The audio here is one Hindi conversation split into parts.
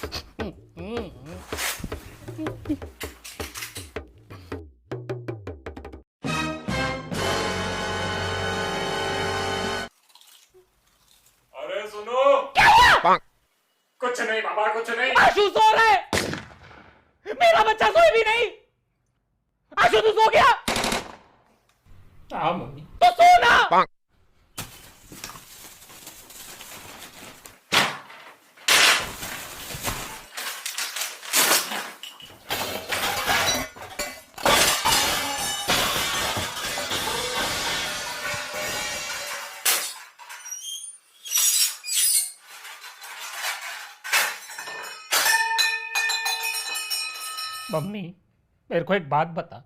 अरे सुनो, क्या हुआ? कुछ नहीं बाबा, कुछ नहीं। आशु सो रहा है, मेरा बच्चा सोए भी नहीं। आशु तू सो गया? हाँ मम्मी। तो सो ना। मम्मी मेरे को एक बात बता,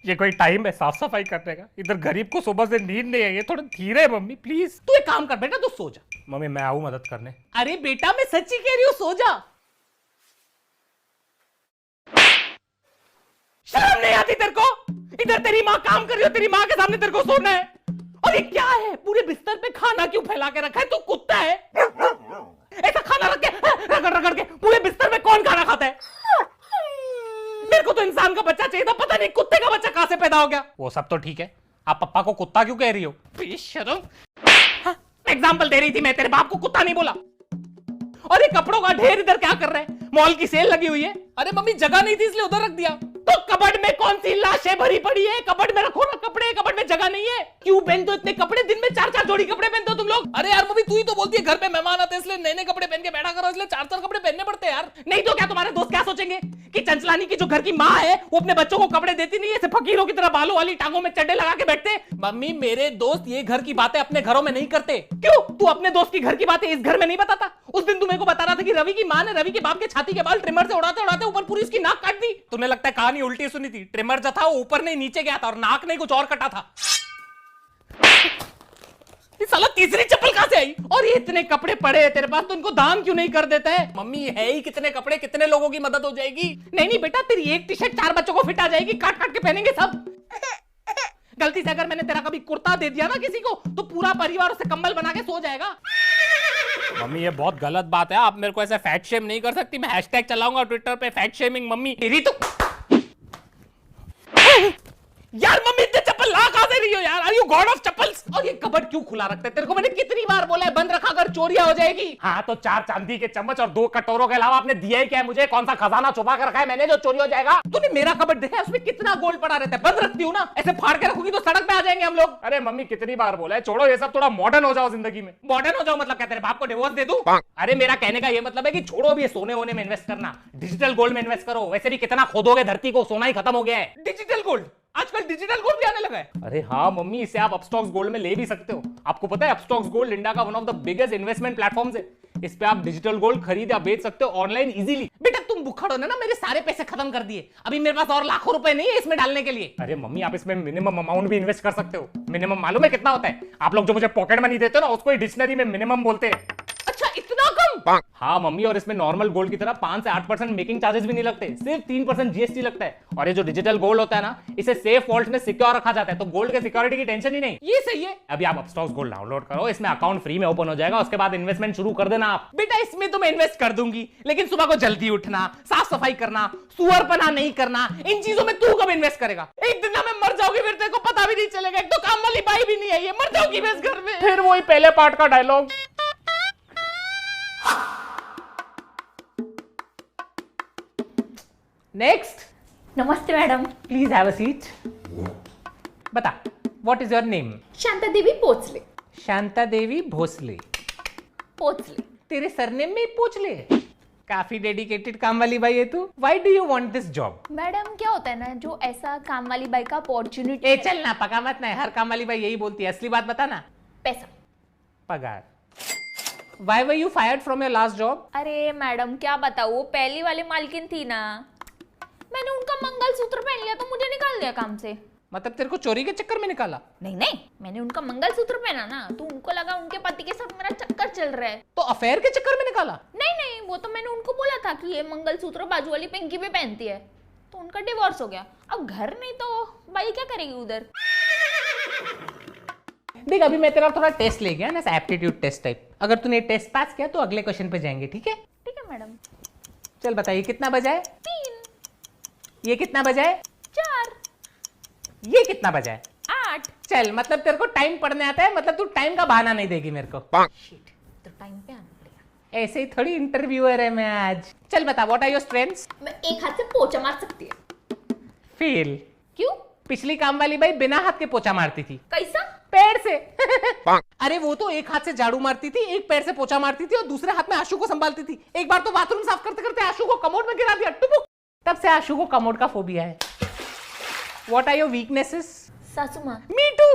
ये कोई टाइम है साफ सफाई करने का? इधर गरीब को सुबह से नींद नहीं आई है, थोड़ा धीरे मम्मी प्लीज। तू एक काम कर बेटा, तू सो जा। मम्मी मैं आऊं मदद करने? अरे बेटा मैं सच्ची कह रही हूँ, सो जा। शर्म नहीं आती तेरे को? इधर तेरी माँ काम कर रही हो, तेरी माँ के सामने तेरे को सोना है। और ये क्या है, पूरे बिस्तर पे खाना क्यों फैला के रखा है? तू कुत्ता है? ऐसा खाना रख के रगड़ रगड़ के पूरे बिस्तर में कौन खाना खाता है? मेरे को तो इंसान का बच्चा चाहिए था, पता नहीं कुत्ते का बच्चा कहां से पैदा हो गया। वो सब तो ठीक है, आप पप्पा को कुत्ता क्यों कह रही हो? बेशर्म। एग्जाम्पल दे रही थी मैं, तेरे बाप को कुत्ता नहीं बोला। और ये कपड़ों का ढेर इधर क्या कर रहे हैं? मॉल की सेल लगी हुई है। अरे मम्मी जगह नहीं थी इसलिए उधर रख दिया। तो कबर्ड में कौन सी लाशें भरी पड़ी है? कबर्ड में रखो ना कपड़े, कबर्ड में जगह नहीं है। क्यों पहनते हो इतने कपड़े? दिन में 4-4 जोड़ी कपड़े पहनते हो तुम लोग। अरे यार मम्मी तू ही तो बोलती है घर पे मेहमान आते हैं इसलिए नए नए कपड़े पहन के बैठा करो, इसलिए 4-4 कपड़े पहनने पड़ते हैं यार। नहीं तो क्या तुम्हारे दोस्त क्या सोचेंगे कि चंचलानी की जो घर की माँ है वो अपने बच्चों को कपड़े देती नहीं है, ऐसे फकीरों की तरह बालों वाली टांगों में चड्डे लगा के बैठते। मम्मी मेरे दोस्त ये घर की बातें अपने घरों में नहीं करते। क्यों? तू अपने दोस्त की घर की बातें इस घर में नहीं बताता? उस दिन तू मेरे को बता रहा था कि रवि की माँ ने रवि के बाप के छाती के बाल ट्रिमर से उड़ाते उड़ाते ऊपर पूरी उसकी नाक काट दी। तुम्हें लगता है कहानी उल्टी सुनी थी? ट्रिमर जो था वो ऊपर नहीं नीचे गया था और नाक नहीं कुछ और कटा था। ये साला तीसरी चप्पल कहां से आई? और ये इतने कपड़े पड़े हैं तेरे पास, तो इनको दान क्यों नहीं कर देता है? मम्मी है ही कितने कपड़े, कितने लोगों की मदद हो जाएगी। नहीं नहीं बेटा, तेरी एक टी शर्ट 4 बच्चों को फिट आ जाएगी, काट काट के पहनेंगे सब। गलती से अगर मैंने तेरा कभी कुर्ता दे दिया ना किसी को, तो पूरा परिवार उसे कंबल बना के सो जाएगा। मम्मी ये बहुत गलत बात है, आप मेरे को ऐसे फैट शेम नहीं कर सकती। मैं हैशटैग चलाऊंगा ट्विटर पे, फैट शेमिंग मम्मी। तेरी तो यार मम्मी इतने चप्पल ला कहां से रही हो यार? Are you god of chappals? और ये कबर्ड क्यों खुला रखते हैं? तेरे को मैंने कितनी बार बोला है बंद रखा कर, चोरियां हो जाएगी। हाँ तो 4 चांदी के चम्मच और 2 कटोरों के अलावा आपने दिया ही क्या है मुझे? कौन सा खजाना छुपा कर रखा है मैंने जो चोरी हो जाएगा? तूने मेरा कबर्ड देखा है? उसमें कितना गोल्ड पड़ा रहता है। बंद रखती हूँ ना, ऐसे फाड़ के रखूंगी तो सड़क पे आ जाएंगे हम लोग। अरे मम्मी कितनी बार बोला है, छोड़ो ये सब, थोड़ा मॉडर्न हो जाओ जिंदगी में। मॉडर्न हो जाओ मतलब क्या, तेरे बाप को डिवोर्स दे दूं? अरे मेरा कहने का ये मतलब है कि छोड़ो भी ये सोने होने में इन्वेस्ट करना, डिजिटल गोल्ड में इन्वेस्ट करो। वैसे भी कितना खोदोगे धरती को, सोना ही खत्म हो गया है। Digital gold? आजकल डिजिटल गोल्ड भी आने लगा है। अरे हाँ मम्मी, इसे आप अपस्टॉक्स गोल्ड में ले भी सकते हो। आपको पता है अपस्टॉक्स गोल्ड इंडिया का one of the biggest investment platforms है। इस पे आप डिजिटल गोल्ड खरीद या बेच सकते हो ऑनलाइन इजीली। बेटा तुम बुखड़ हो ना, मेरे सारे पैसे खत्म कर दिए। अभी मेरे पास और लाखों रुपए नहीं है इसमें डालने के लिए। अरे मम्मी आप इसमें मिनिमम अमाउंट भी इन्वेस्ट कर सकते हो। मिनिमम मालूम है कितना होता है? आप लोग जो मुझे पॉकेट मनी देते हो ना, उसको ही डिक्शनरी में मिनिमम बोलते हैं। अच्छा इतना कम? हाँ मम्मी, और इसमें नॉर्मल गोल्ड की तरह 5 से 8% मेकिंग चार्जेस भी नहीं लगते, सिर्फ 3% जीएसटी लगता है। और ये जो डिजिटल गोल्ड होता है ना, इसे सेफ वॉल्ट में सिक्योर रखा जाता है, तो गोल्ड के सिक्योरिटी की टेंशन ही नहीं। ये सही है। अभी आप अपस्टॉक्स गोल्ड डाउनलोड करो, इसमें अकाउंट फ्री में ओपन हो जाएगा, उसके बाद इन्वेस्टमेंट शुरू कर देना आप। बेटा इसमें तो मैं इन्वेस्ट कर दूंगी, लेकिन सुबह को जल्दी उठना, साफ सफाई करना, सुअरपना नहीं करना, इन चीजों में तू कब इन्वेस्ट करेगा? एक दिन ना मैं मर जाऊंगी, फिर तेरे को पता भी नहीं चलेगा। एक तो काम वाली बाई भी नहीं आई है, मर जाऊंगी मैं इस घर में। फिर वही पहले पार्ट का डायलॉग। नेक्स्ट। नमस्ते madam. Please have a seat. बता, what is your name? Shanta Devi Pochle. Shanta देवी भोसले। पोचले। तेरे सरनेम में ही पूछ ले। काफी डेडिकेटेड काम वाली बाई है तू। Why do you want this job? Madam क्या होता है ना, जो ऐसा काम वाली बाई का अपॉर्चुनिटी। ए चल ना, पका मत ना, हर काम वाली बाई यही बोलती है। असली बात बता ना। पैसा। पगार। Why were you fired from your last job? अरे मैडम क्या बताऊँ, वो पहली वाली मालकिन थी ना, मैंने उनका मंगलसूत्र पहन लिया तो मुझे निकाल दिया काम से। मतलब तेरे को चोरी के चक्कर में निकाला? नहीं नहीं, मैंने उनका मंगलसूत्र पहना ना, तो उनको लगा उनके पति के साथ मेरा चक्कर चल रहा है। तो अफेयर के चक्कर में निकाला? नहीं नहीं, वो तो मैंने उनको बोला था कि ये मंगलसूत्र बाजू वाली पिंकी भी पहनती है, तो उनका डिवोर्स हो गया। अब घर नहीं तो बाई क्या करेगी उधर। देख अभी मैं तेरा थोड़ा टेस्ट ले गया ना, एप्टीट्यूड टेस्ट टाइप। अगर तूने टेस्ट पास किया तो अगले क्वेश्चन पे जाएंगे, ठीक है? ठीक है मैडम। चल बताइए कितना बजा है? 3, ये कितना बजा है? 4, ये कितना बजा है? 8। चल मतलब तेरे को टाइम पढ़ने आता है, मतलब तू टाइम का बहाना नहीं देगी मेरे को। शिट, तो टाइम पे आना पड़ेगा। ऐसे ही थोड़ी इंटरव्यूअर है मैं आज। चल बता, व्हाट आर योर स्ट्रेंथ्स? मैं एक हाथ से पोछा मार सकती है। फेल। क्यों? पिछली काम वाली बाई बिना हाथ के पोछा मारती थी। कैसा? पैर से। अरे वो तो एक हाथ से झाड़ू मारती थी, एक पैर से पोछा मारती थी और दूसरे हाथ में आशु को संभालती थी। एक बार तो बाथरूम साफ करते करते आशु को कमोड में गिरा दिया, टुपुक। तब से आशु को कमोड का फोबिया है। What are your weaknesses? सासू माँ। Me too.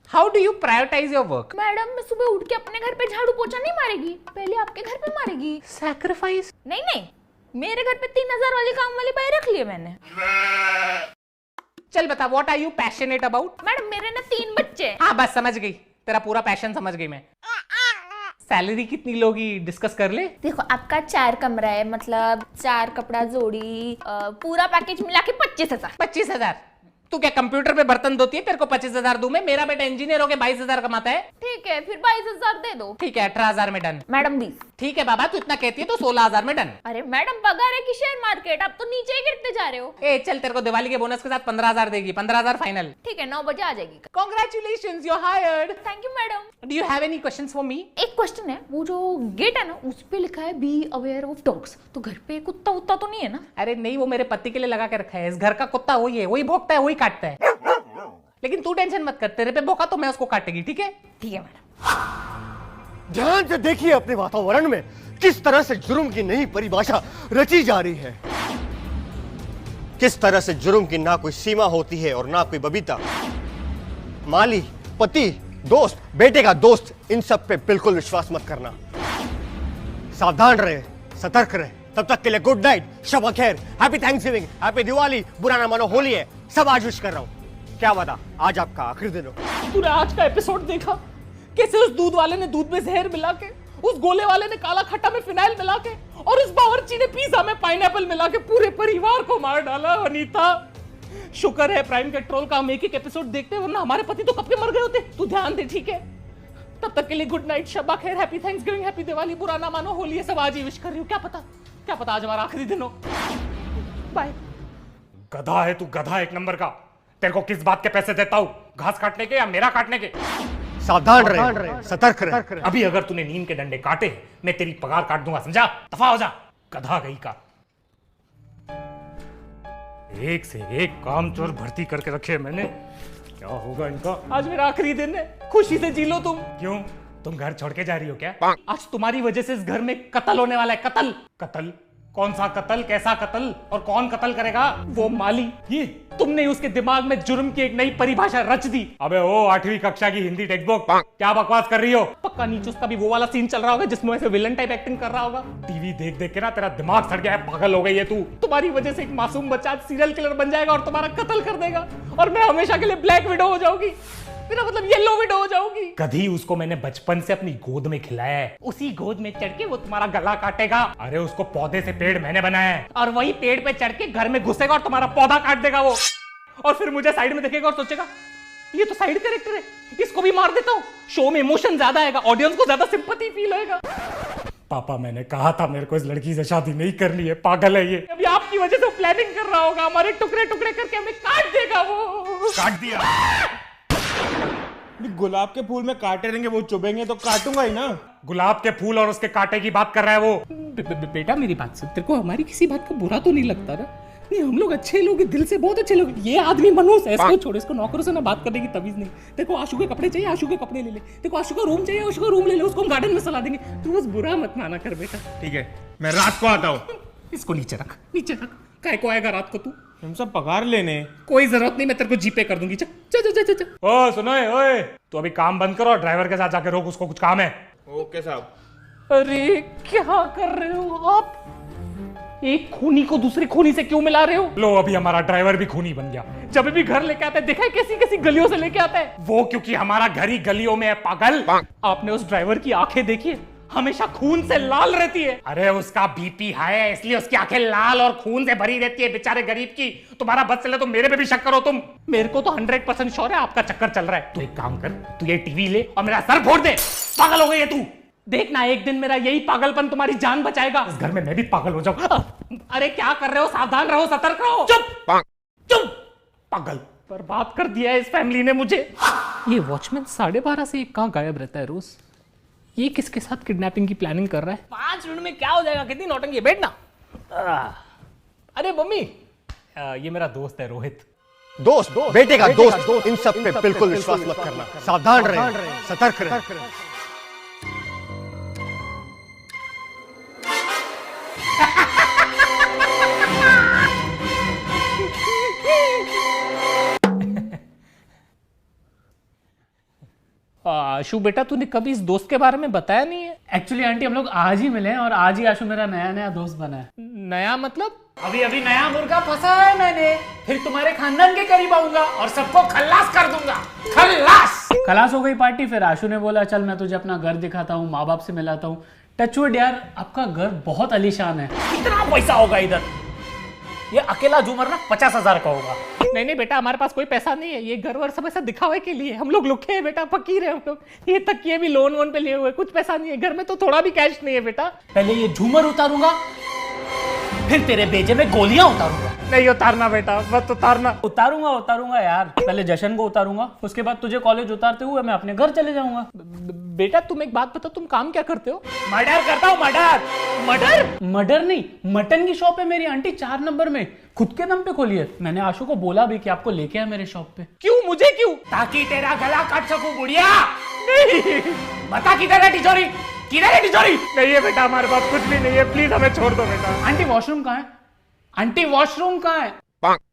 How do you prioritise your work? Madam, मैं सुबह उठ के अपने घर पे झाड़ू पोछा नहीं मारेगी, पहले आपके घर पे मारेगी। सैक्रिफाइस? नहीं नहीं, मेरे घर पे 3000 वाली काम वाली बाई रख ली है मैंने। चल बता, what are you passionate about? Madam, मेरे ना 3 बच्चे हैं। हाँ बस समझ गई, तेरा पूरा पैशन समझ गई मैं। सैलरी कितनी लोगी डिस्कस कर ले। देखो, आपका 4 कमरा है, मतलब 4 कपड़ा जोड़ी, पूरा पैकेज मिला के 25,000। 25,000? तू क्या कंप्यूटर पे बर्तन धोती है? तेरे को 25,000 दूं मैं? मेरा बेटा इंजीनियर होके 22,000 कमाता है। ठीक है, फिर 22,000 दे दो। ठीक है, 18,000 में डन। मैडम 20। ठीक है बाबा, तू इतना कहती है तो 16,000 में डन। अरे मैडम, पगार है कि शेयर मार्केट, आप तो नीचे ही गिरते जा रहे हो। ए चल, तेरे को दिवाली के बोनस के साथ 15,000 देगी। 15,000 फाइनल। ठीक है, 9 बजे आ जाएगी। Congratulations, you're hired. Thank you madam. Do you have any questions for me? एक क्वेश्चन है, वो जो गेट है ना, उस पे लिखा है बी अवेयर ऑफ डॉग्स, तो घर पे कुत्ता उत्ता तो नहीं है ना? अरे नहीं, वो मेरे पति के लिए लगा के रखा है। इस घर का कुत्ता वही है, वही भौंकता है, वही काटता है। लेकिन तू टेंशन मत कर, तेरे पे भौंका तो मैं उसको काटेगी, ठीक है? ठीक है मैडम। ध्यान से देखिए अपने वातावरण में किस तरह से जुर्म की नई परिभाषा रची जा रही है। किस तरह से जुर्म की ना कोई सीमा होती है और ना कोई बबीता। माली, पति, दोस्त, बेटे का दोस्त, इन सब पे बिल्कुल विश्वास मत करना। सावधान रहे, सतर्क रहे। तब तक के लिए गुड नाइट, शब खैर, हैप्पी थैंक्सगिविंग, हैप्पी दिवाली, बुरा ना मानो होली है, सब आज विश कर रहा हूं। क्या बता, आज आपका आखिरी दिन हो। तूने आज का एपिसोड देखा? कैसे उस दूध वाले ने दूध में जहर मिला के, उस गोले वाले ने काला खट्टा में फिनाइल मिला के, और उस बावर्ची ने पिज्जा में पाइनएप्पल मिला के पूरे परिवार को मार डाला। अनीता, शुक्र है प्राइम कंट्रोल का हम एक एक एपिसोड देखते, वरना हमारे पति तो कब के मर गए होते। तू ध्यान दे, ठीक है? तब तक के लिए गुड नाइट, शब्बा खैर, हैप्पी थैंक्सगिविंग, हैप्पी दिवाली, बुरा ना मानो होली है, सब आज ही विश कर रही हूँ। क्या पता आज हमारा आखिरी दिन हो। बाय। गधा है तू, गधा एक नंबर का। तेरे को किस बात के पैसे देता हूँ, घास काटने के या मेरा काटने के? सावधान रहे, सतर्क रहे। अभी अगर तूने नीम के डंडे काटे, मैं तेरी पगार काट दूंगा, समझा? दफा हो जा, गधा गई का। एक से एक कामचोर भर्ती करके रखे मैंने। क्या होगा इनका? आज मेरा आखिरी दिन है, खुशी से जी लो तुम। क्यों, तुम घर छोड़ के जा रही हो क्या? आज तुम्हारी वजह से इस घर में कत्ल होने वाला है। कत्ल। कत्ल? कौन सा कत्ल, कैसा कत्ल, और कौन कत्ल करेगा? वो माली, ये तुमने उसके दिमाग में जुर्म की एक नई परिभाषा रच दी। अबे ओ 8वीं कक्षा की हिंदी टेक्स्ट बुक, क्या बकवास कर रही हो? पक्का नीचे उसका भी वो वाला सीन चल रहा होगा जिसमें ऐसे विलन टाइप एक्टिंग कर रहा होगा। टीवी देख देख के ना तेरा दिमाग सड़ गया है, पागल हो गई है तू। तुम्हारी वजह से एक मासूम बच्चा आज सीरियल किलर बन जाएगा और तुम्हारा कत्ल कर देगा, और मैं हमेशा के लिए ब्लैक विडो हो जाऊंगी। मेरा मतलब येलो विडो हो जाऊंगी। कभी उसको मैंने बचपन से अपनी गोद में खिलाया है। उसी गोद में चढ़ के वो तुम्हारा गला काटेगा, अरे उसको पौधे से पेड़ मैंने बनाया है। और वही पेड़ पे चढ़ के घर में घुसेगा और तुम्हारा पौधा काट देगा वो, और फिर मुझे साइड में देखेगा और सोचेगा ये तो साइड कैरेक्टर है, इसको भी मार देता हूँ। शो में इमोशन ज्यादा आएगा, ऑडियंस को ज्यादा सिंपैथी फील होएगा। पापा, मैंने कहा था मेरे को इस लड़की से शादी नहीं करनी है, पागल है ये। अभी आपकी वजह से प्लानिंग कर रहा होगा, हमारे टुकड़े टुकड़े करके हमें काट देगा वो। काट दिया। गुलाब के फूल में कांटे रहेंगे, वो चुभेंगे तो काटूंगा ही ना। गुलाब के फूल और उसके कांटे की बात कर रहा है वो। बेटा मेरी बात सुन, तेरे को हमारी किसी बात का बुरा तो नहीं लगता ना? नहीं, हम लोग अच्छे लोग, दिल से बहुत अच्छे लोग। ये आदमी मनोज है, इसको छोड़, इसको नौकरों से ना बात करने की तमीज नहीं। देखो आशु के कपड़े चाहिए, आशु के कपड़े ले ले। देखो आशु का रूम चाहिए, आशु का रूम ले ले, उसको हम गार्डन में सला देंगे। तू बस बुरा मत माना कर बेटा। ठीक है, मैं रात को आता हूँ। इसको नीचे रख, नीचे रख। काय को आएगा रात को तू? हम सब पगार लेने। कोई जरूरत नहीं, मैं तेरे को जीपे कर दूंगी। चल चल चल चल चल। ओ सुनो, ओए तू अभी काम बंद करो, ड्राइवर के साथ जाके रोक, उसको कुछ काम है। ओके साहब। अरे क्या कर रहे हो आप? एक खूनी को दूसरे खूनी से क्यों मिला रहे हो? लो, अभी हमारा ड्राइवर भी खूनी बन गया। जब भी घर लेके आता है, देखा है कैसी कैसी गलियों से लेके आता है वो, क्योंकि हमारा घर ही गलियों में है, पागल। आपने उस ड्राइवर की आंखें देखी, हमेशा खून से लाल रहती है। अरे उसका बीपी हाई है, इसलिए उसकी आंखें लाल और खून से भरी रहती है, बेचारे गरीब की। तुम्हारा बस चले तो मेरे पे भी शक करो तुम। मेरे को तो 100% श्योर है आपका चक्कर चल रहा है। तू एक काम कर, तू ये टीवी ले और मेरा सर फोड़ दे। पागल हो गई है तू। देखना एक दिन मेरा यही पागलपन तुम्हारी जान बचाएगा, इस घर में मैं भी पागल हो जाऊं। अरे क्या कर रहे हो, सावधान रहो, सतर्क रहो। चुप चुप, पागल, बर्बाद कर दिया है इस फैमिली ने मुझे। ये वॉचमैन 12:30 से कहाँ गायब रहता है रोज? ये किसके साथ किडनैपिंग की प्लानिंग कर रहा है? 5 मिनट में क्या हो जाएगा, कितनी नौटंकी है, बैठना। अरे मम्मी, ये मेरा दोस्त है रोहित। दोस्त, बेटे का दोस्त, इन सब पे बिल्कुल विश्वास मत करना। सावधान रहे, सतर्क रहे। आशु बेटा, तूने कभी इस दोस्त के बारे में बताया नहीं है। एक्चुअली आंटी हम लोग आज ही मिले हैं और आज ही आशु मेरा नया नया दोस्त बना है। नया मतलब? अभी अभी नया मुर्गा फंसा है मैंने, फिर तुम्हारे खानदान के करीब आऊंगा और सबको खल्लास कर दूंगा। खलास हो गई पार्टी, फिर आशु ने बोला चल मैं तुझे अपना घर दिखाता हूँ, माँ बाप से मिलाता हूँ। टचवुड यार, आपका घर बहुत आलीशान है। कितना पैसा होगा इधर? ये अकेला झूमर ना 50,000 का होगा। नहीं नहीं बेटा, हमारे पास कोई पैसा नहीं है, ये घर वर सब ऐसा दिखावे के लिए। हम लोग लुखे हैं बेटा, फकीर है हम लोग। ये तक ये भी लोन वोन पे लिए हुए, कुछ पैसा नहीं है घर में, तो थोड़ा भी कैश नहीं है बेटा। पहले ये झूमर उतारूंगा, फिर तेरे बेजे में गोलियां उतारूंगा। नहीं उतारना बेटा, मत उतारना। उतारूंगा यार, पहले जशन को उतारूंगा, उसके बाद तुझे कॉलेज उतारते हुए मैं अपने घर चले जाऊंगा। बेटा तुम एक बात बताओ, तुम काम क्या करते हो? मर्डर करता हूँ। मर्डर नहीं, मटन की शॉप है मेरी आंटी 4 नंबर में, खुद के दम पे खोली है। मैंने आशु को बोला भी कि आपको लेके आए मेरे शॉप पे। क्यों, मुझे क्यों? ताकि तेरा गला काट सकूं बुढ़िया। नहीं, बता किधर है तिजोरी, किधर है तिजोरी? नहीं है बेटा, हमारे पास कुछ भी नहीं है, प्लीज हमें छोड़ दो बेटा। आंटी वॉशरूम कहाँ है? आंटी वॉशरूम कहाँ है?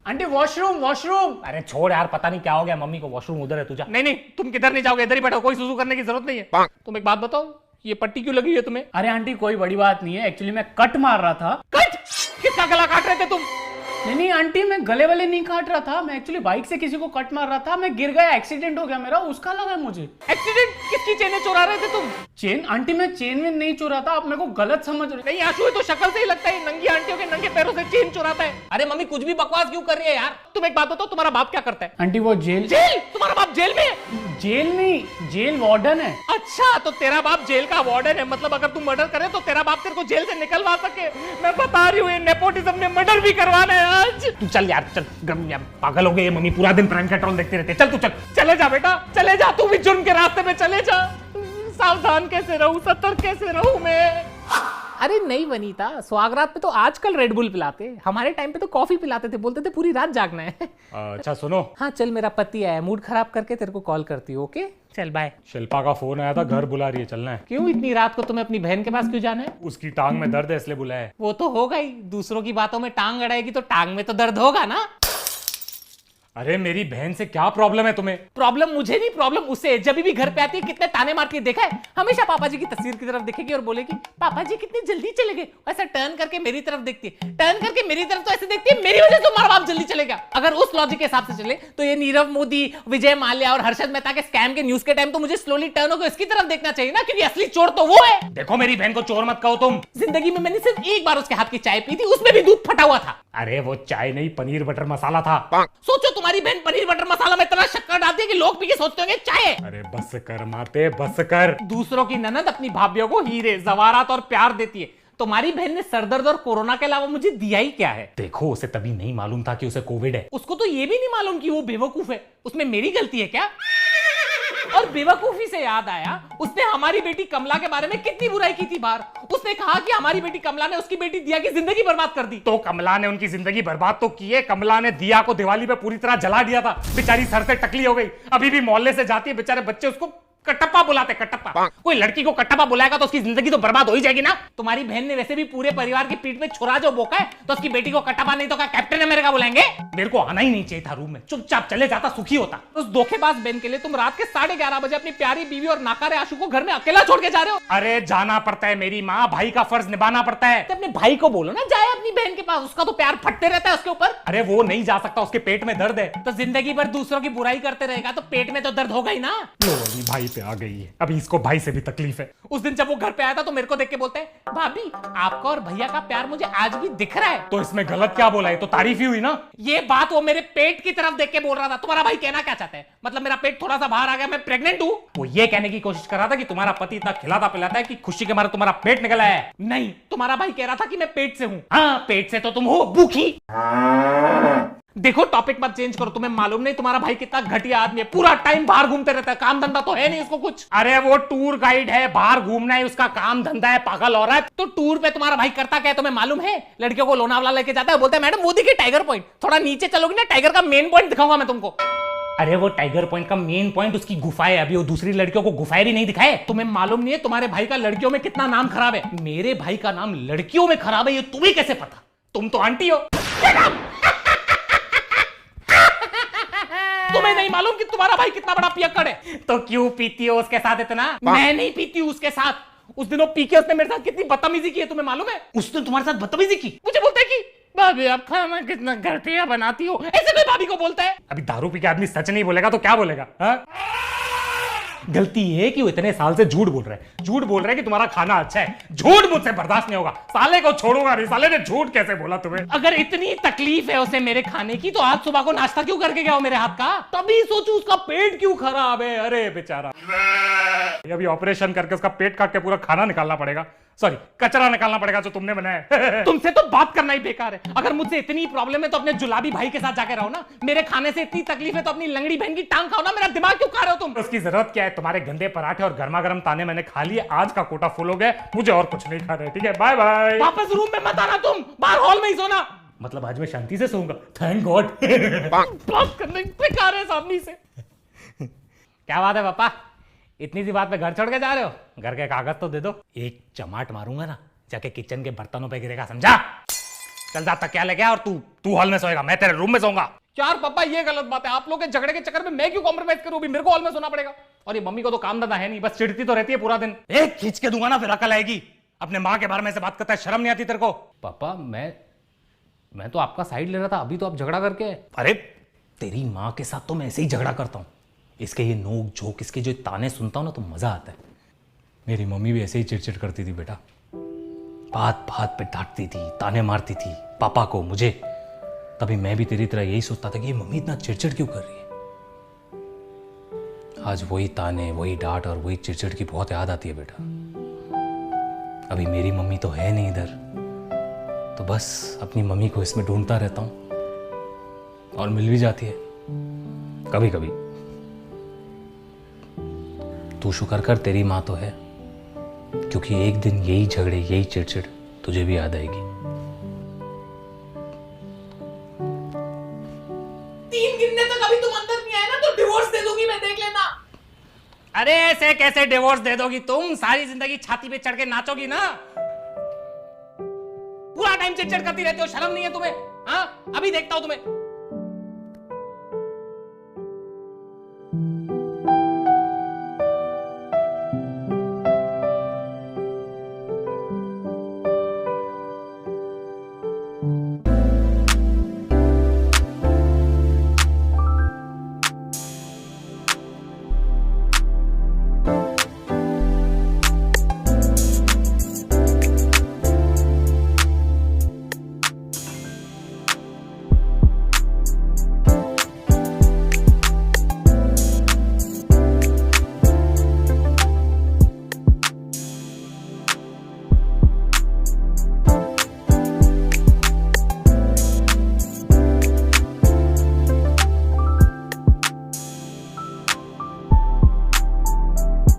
Aunty washroom. अरे छोड़ यार, पता नहीं क्या हो गया मम्मी को, वॉशरूम उधर है, तुझा। नहीं तुम किधर नहीं जाओगे, इधर ही बैठो, कोई सुसु करने की जरूरत नहीं है। तुम एक बात बताओ, ये पट्टी क्यों लगी है तुम्हें? अरे आंटी कोई बड़ी बात नहीं है, एक्चुअली मैं कट मार रहा था। कट? किसका गला काट रहे थे तुम? नहीं आंटी, मैं गले वाले नहीं काट रहा था, मैं एक्चुअली बाइक से किसी को कट मार रहा था, मैं गिर गया, एक्सीडेंट हो गया मेरा, उसका लगा मुझे। एक्सीडेंट? किसकी चेनें चुरा रहे थे तुम? चेन? आंटी मैं चेन में नहीं चुरा था, आप मेरे को गलत समझ रहे। नहीं आशु, ये तो शक्ल से ही लगता है नंगी आंटियों के नंगे पैरों से चेन चुराता है। अरे मम्मी कुछ भी बकवास क्यों कर रही है यार? तुम एक बात बताओ, तुम्हारा बाप क्या करता है? आंटी वो जेल तुम्हारा बाप जेल में है? जेल नहीं, जेल वार्डन है। अच्छा, तो तेरा बाप जेल का वार्डन है, मतलब अगर तुम मर्डर करे तो तेरा बाप तेरे को जेल से निकलवा सके। मैं बता रही हूँ, नेपोटिज्म ने मर्डर भी करवाना है आज। तू चल यार, चल, पागल हो गए ये मम्मी, पूरा दिन प्राइम पेट्रोल देखते रहते। चल तू चल, चले जा बेटा, चले जा, तू भी जुर्म के रास्ते में चले जा। सावधान कैसे रहूं, सतर्क कैसे रहूं मैं? अरे नहीं वनीता, स्वागरात पे तो आजकल रेड बुल पिलाते, हमारे टाइम पे तो कॉफी पिलाते थे, बोलते थे पूरी रात जागना है। अच्छा सुनो, हाँ चल, मेरा पति आया, मूड खराब करके तेरे को कॉल करती हूँ। ओके चल बाय। शिल्पा का फोन आया था, घर बुला रही है, चलना है। क्यों इतनी रात को तुम्हें अपनी बहन के पास क्यों जाना है? उसकी टांग में दर्द है इसलिए बुलाया है। वो तो होगा ही, दूसरों की बातों में टांग अड़ाएगी तो टांग में तो दर्द होगा ना। अरे मेरी बहन से क्या प्रॉब्लम है तुम्हें? प्रॉब्लम मुझे नहीं, प्रॉब्लम उसे। जब भी घर पे आती है कितने ताने मारती है, देखा है? हमेशा पापा जी की तस्वीर की तरफ देखेगी और बोलेगी पापा जी कितनी जल्दी चले गए, ऐसा टर्न करके मेरी तरफ देखती है, टर्न करके मेरी तरफ तो ऐसे देखती है मेरी वजह से तुम्हारा बाप जल्दी चले गया। अगर उस लॉजिक के हिसाब से चले तो ये नीरव मोदी, विजय माल्या और हर्षद मेहता के स्कैम के न्यूज के टाइम तो मुझे स्लोली टर्न होकर इसकी तरफ देखना चाहिए ना, क्योंकि असली चोर तो वो है। देखो मेरी बहन को चोर मत कहो तुम। जिंदगी में मैंने सिर्फ एक बार उसके हाथ की चाय पी थी, उसमें भी दूध फटा हुआ था। अरे वो चाय नहीं, पनीर बटर मसाला था। सोचो तुम्हारी बहन पनीर बटर मसाला में इतना शक्कर डालती है कि लोग पी के सोचते होंगे चाय है। अरे बस कर माते, बस कर। दूसरों की ननद अपनी भाभीियों को हीरे जवारात और प्यार देती है, तुम्हारी बहन ने सरदर्द और कोरोना के अलावा मुझे दिया ही क्या है? देखो उसे तभी नहीं मालूम था कि उसे कोविड है। उसको तो ये भी नहीं मालूम कि वो बेवकूफ है, उसमें मेरी गलती है क्या? और बेवकूफी से याद आया, उसने हमारी बेटी कमला के बारे में कितनी बुराई की थी बाहर। उसने कहा कि हमारी बेटी कमला ने उसकी बेटी दिया की जिंदगी बर्बाद कर दी। तो कमला ने उनकी जिंदगी बर्बाद तो की है। कमला ने दिया को दिवाली पे पूरी तरह जला दिया था, बेचारी सर से टकली हो गई, अभी भी मोहल्ले से जाती है, बेचारे बच्चे उसको कटप्पा बुलाते, कटप्पा। कोई लड़की को कटप्पा बुलाएगा तो उसकी जिंदगी तो बर्बाद हो ही जाएगी ना। तुम्हारी बहन ने वैसे भी पूरे परिवार की पीठ में छुरा जो बोका है, तो उसकी बेटी को कटप्पा नहीं तो क्या कैप्टन अमेरिका बुलाएंगे? मेरे को आना ही नहीं चाहिए था रूम में, चुपचाप चले जाता, सुखी होता। उस धोखेबाज बहन के लिए तुम रात के 11:30 बजे अपनी प्यारी बीवी और नाकारे आशु को घर में अकेला छोड़ के जा रहे हो। अरे जाना पड़ता है मेरी माँ, भाई का फर्ज निभाना पड़ता है। तो अपने भाई को बोलो ना जाए अपनी बहन के पास, उसका तो प्यार फटते रहता है उसके ऊपर। अरे वो नहीं जा सकता, उसके पेट में दर्द है। तो जिंदगी भर दूसरों की बुराई करते रहेगा तो पेट में तो दर्द होगा ही ना। लो भाई पे आ गई है, अभी इसको भाई से भी तकलीफ है। उस दिन जब वो घर पे आया था तो मेरे को देख के बोलते हैं भाभी आपका और भैया का प्यार मुझे आज भी दिख रहा है। तो इसमें गलत क्या बोला है? तो तारीफ ही हुई ना। ये बात वो मेरे पेट की तरफ देख के बोल रहा था। तुम्हारा भाई कहना क्या चाहता है? मतलब मेरा पेट थोड़ा सा बाहर आ गया, मैं प्रेग्नेंट हूँ? वो ये कहने की कोशिश कर रहा था कि तुम्हारा पति इतना खिलाता पिलाता है कि खुशी के मारे तुम्हारा पेट निकला है। नहीं, तुम्हारा भाई कह रहा था कि मैं पेट से हूँ। हाँ, पेट से तो तुम हो भूखी। देखो टॉपिक मत चेंज करो। तुम्हें मालूम नहीं तुम्हारा भाई कितना घटिया आदमी है, पूरा टाइम बाहर घूमते रहता है, काम धंधा तो है नहीं इसको कुछ। अरे वो टूर गाइड है, बाहर घूमना है उसका काम धंधा है, पागल औरत। तो टूर पे तुम्हारा भाई करता क्या है तुम्हें मालूम है? लड़कियों को लोनावाला लेके जाता है, बोलता है मैडम वो देखिए टाइगर पॉइंट, थोड़ा नीचे चलोगी ना टाइगर का मेन पॉइंट दिखाऊंगा मैं तुमको। अरे वो टाइगर पॉइंट का मेन पॉइंट उसकी गुफाएं, अभी वो दूसरी लड़कियों को गुफाएं ही नहीं दिखाए। तुम्हें मालूम नहीं है तुम्हारे भाई का लड़कियों में कितना नाम खराब है? मेरे भाई का नाम लड़कियों में खराब है, ये तुम्हें कैसे पता? तुम तो आंटी हो। तुम्हें नहीं मालूम कि तुम्हारा भाई कितना बड़ा पियक्कड़ है? तो क्यों पीती हो उसके साथ इतना? मैं नहीं पीती हूँ उसके साथ। उस दिन वो पी के उसने मेरे साथ कितनी बदतमीजी की है तुम्हें मालूम है? उसने तुम्हारे साथ बदतमीजी की? मुझे बोलता है कि भाभी आप खाना कितना घटिया बनाती हो, ऐसे कोई भाभी को बोलता है? अभी दारू पी के आदमी सच नहीं बोलेगा तो क्या बोलेगा? हाँ? गलती है कि वो इतने साल से झूठ बोल रहा है, झूठ बोल रहा है कि तुम्हारा खाना अच्छा है। झूठ मुझसे बर्दाश्त नहीं होगा, साले को छोड़ूंगा नहीं। साले ने झूठ कैसे बोला तुम्हें? अगर इतनी तकलीफ है उसे मेरे खाने की तो आज सुबह को नाश्ता क्यों करके गया हो मेरे हाथ का? तभी सोचू उसका पेट क्यों खराब है। अरे बेचारा, अभी ऑपरेशन करके उसका पेट काट के पूरा खाना निकालना पड़ेगा, सॉरी कचरा निकालना पड़ेगा जो तुमने बनाया है। तुमसे तो बात करना ही बेकार है। अगर मुझसे इतनी प्रॉब्लम है तो अपने जुलाबी भाई के साथ जाके रहो ना। मेरे खाने से इतनी तकलीफ है तो अपनी लंगड़ी बहन की टांग खाओ ना। मेरा दिमाग क्यों खा रहे हो तुम? उसकी जरूरत क्या है? तुम्हारे गंदे पराठे और गर्मा गर्म ताने मैंने खा लिए, आज का कोटा फुल हो गया, मुझे और कुछ नहीं खाना है। ठीक है, बाय बाय। वापस रूम में मत आना, तुम बाहर हॉल में ही सोना। मतलब आज मैं शांति से सोऊंगा, थैंक गॉड। बात करने बेकार है सामने से। क्या बात है पापा, इतनी सी बात पे घर छोड़ के जा रहे हो? घर के कागज तो दे दो। एक चमाट मारूंगा ना, जाके किचन के बर्तनों पे गिरेगा, समझा? चल जा तकिया लेके आ और तू हॉल में सोएगा, मैं तेरे रूम में सोऊंगा। यार पापा ये गलत बात है। आप लोग के झगड़े के चक्कर में मैं क्यों कॉम्प्रोमाइज करूं? अभी मेरे को हॉल में सोना पड़ेगा। और ये मम्मी को तो काम धंधा है नहीं, बस चिढ़ती तो रहती है पूरा दिन। एक खींच के दूंगा ना फिर अकल आएगी। अपने माँ के बारे में से बात करता है, शर्म नहीं आती तेरे को? पापा मैं तो आपका साइड ले रहा था, अभी तो आप झगड़ा करके। अरे तेरी माँ के साथ तो मैं ऐसे ही झगड़ा करता हूँ। इसके ये नोक झोंक, इसके जो ताने सुनता हूँ ना तो मजा आता है। मेरी मम्मी भी ऐसे ही चिड़चिड़ करती थी बेटा, बात बात पे डांटती थी, ताने मारती थी पापा को, मुझे। तभी मैं भी तेरी तरह यही सोचता था कि ये मम्मी इतना चिड़चिड़ क्यों कर रही है। आज वही ताने, वही डांट और वही चिड़चिड़ की बहुत याद आती है बेटा। अभी मेरी मम्मी तो है नहीं इधर, तो बस अपनी मम्मी को इसमें ढूंढता रहता हूं और मिल भी जाती है कभी कभी। तू शुक्र कर तेरी माँ तो है, क्योंकि एक दिन यही झगड़े, यही चिड़चिड़ तुझे भी याद आएगी। 3 गिनने तक अभी तुम अंदर नहीं आए ना तो डिवोर्स दे दूंगी मैं, देख लेना। अरे ऐसे कैसे डिवोर्स दे दोगी तुम? सारी जिंदगी छाती पे चढ़ के नाचोगी ना। पूरा टाइम चिड़चिड़ करती रहती हो, शर्म नहीं है तुम्हें? हाँ, अभी देखता हूं तुम्हें।